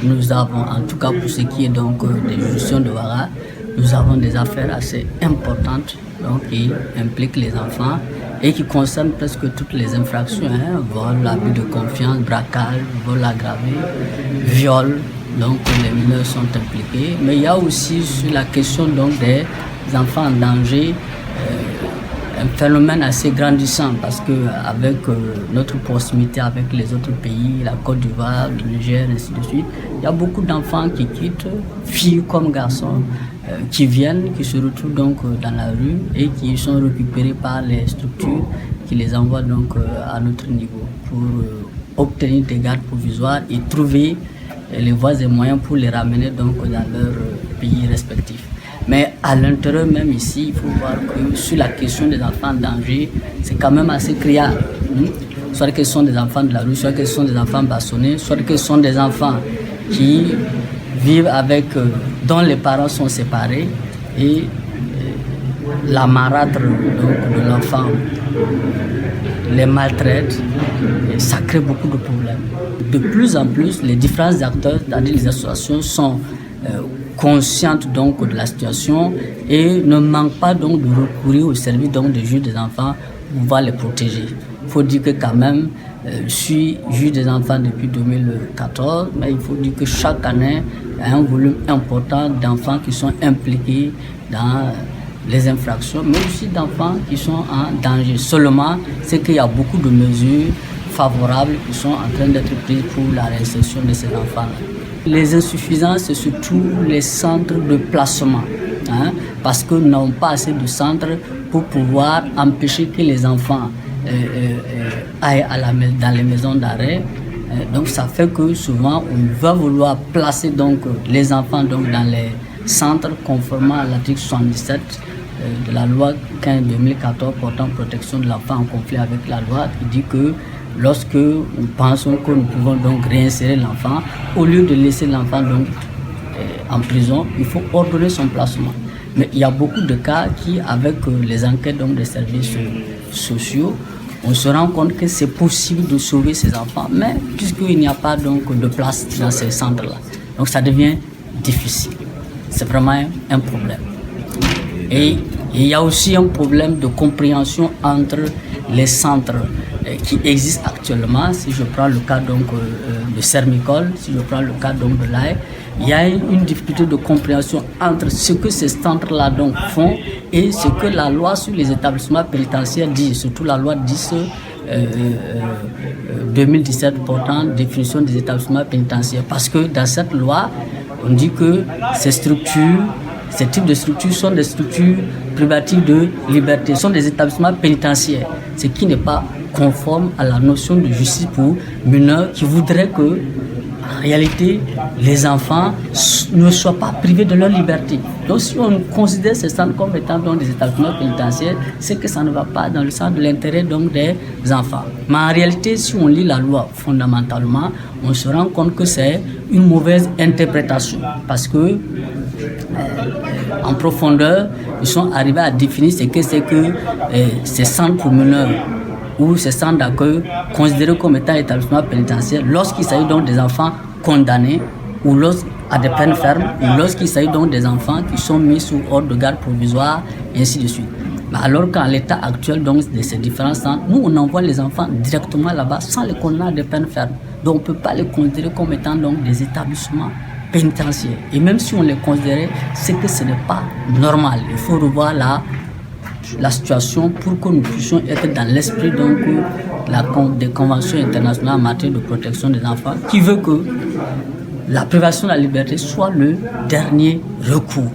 Nous avons, en tout cas pour ce qui est donc des juridictions de Ouaga, nous avons des affaires assez importantes donc, qui impliquent les enfants et qui concernent presque toutes les infractions, vol, abus de confiance, braquage, vol aggravé, viol, donc les mineurs sont impliqués. Mais il y a aussi sur la question donc, des enfants en danger, un phénomène assez grandissant parce qu'avec notre proximité avec les autres pays, la Côte d'Ivoire, le Niger, ainsi de suite, il y a beaucoup d'enfants qui quittent, filles comme garçons, qui viennent, qui se retrouvent donc dans la rue et qui sont récupérés par les structures qui les envoient donc à notre niveau pour obtenir des gardes provisoires et trouver les voies et moyens pour les ramener donc dans leur pays respectifs. Mais à l'intérieur même ici, il faut voir que sur la question des enfants en danger, c'est quand même assez criard. Soit que ce sont des enfants de la rue, soit que ce sont des enfants bâtonnés, soit que ce sont des enfants qui vivent avec, dont les parents sont séparés et la marâtre donc, de l'enfant les maltraite et ça crée beaucoup de problèmes. De plus en plus, les différents acteurs, c'est-à-dire les associations, sont conscientes donc de la situation et ne manquent pas donc de recourir au service donc des juges des enfants pour pouvoir les protéger. Il faut dire que quand même, je suis juge des enfants depuis 2014, mais il faut dire que chaque année, il y a un volume important d'enfants qui sont impliqués dans les infractions, mais aussi d'enfants qui sont en danger. Seulement, c'est qu'il y a beaucoup de mesures favorables qui sont en train d'être prises pour la réinsertion de ces enfants-là. Les insuffisances, c'est surtout les centres de placement, parce que nous n'avons pas assez de centres pour pouvoir empêcher que les enfants aillent dans les maisons d'arrêt. Donc ça fait que souvent on va vouloir placer donc, les enfants donc, dans les centres conformément à l'article 77 de la loi 15/2014 portant protection de l'enfant en conflit avec la loi, qui dit que lorsque nous pensons que nous pouvons donc réinsérer l'enfant, au lieu de laisser l'enfant donc en prison, il faut ordonner son placement. Mais il y a beaucoup de cas qui, avec les enquêtes donc, des services sociaux, on se rend compte que c'est possible de sauver ces enfants, mais puisqu'il n'y a pas donc de place dans ces centres-là, donc ça devient difficile. C'est vraiment un problème. Et il y a aussi un problème de compréhension entre les centres qui existent actuellement. Si je prends le cas donc, de Sermicole, si je prends le cas donc, de l'AE, il y a une difficulté de compréhension entre ce que ces centres-là donc font et ce que la loi sur les établissements pénitentiaires dit, surtout la loi 2017 portant définition des établissements pénitentiaires. Parce que dans cette loi, on dit que ces types de structures sont des structures privatives de liberté, sont des établissements pénitentiaires, ce qui n'est pas conforme à la notion de justice pour mineurs qui voudrait que, en réalité, les enfants ne soient pas privés de leur liberté. Donc si on considère ces centres comme étant donc, des établissements pénitentiaires, c'est que ça ne va pas dans le sens de l'intérêt donc, des enfants. Mais en réalité, si on lit la loi fondamentalement, on se rend compte que c'est une mauvaise interprétation parce que en profondeur, ils sont arrivés à définir ce que c'est que ces centres pour mineurs ou ces centres d'accueil considérés comme étant établissements pénitentiaires lorsqu'il s'agit donc des enfants condamnés ou à des peines fermes ou lorsqu'il s'agit donc des enfants qui sont mis sous ordre de garde provisoire et ainsi de suite. Mais alors qu'en l'état actuel donc, de ces différents centres, nous on envoie les enfants directement là-bas sans les condamner à des peines fermes. Donc on ne peut pas les considérer comme étant donc, des établissements pénitentiaires. Et même si on les considérait, c'est que ce n'est pas normal. Il faut revoir la situation pour que nous puissions être dans l'esprit donc, des conventions internationales en matière de protection des enfants qui veut que la privation de la liberté soit le dernier recours.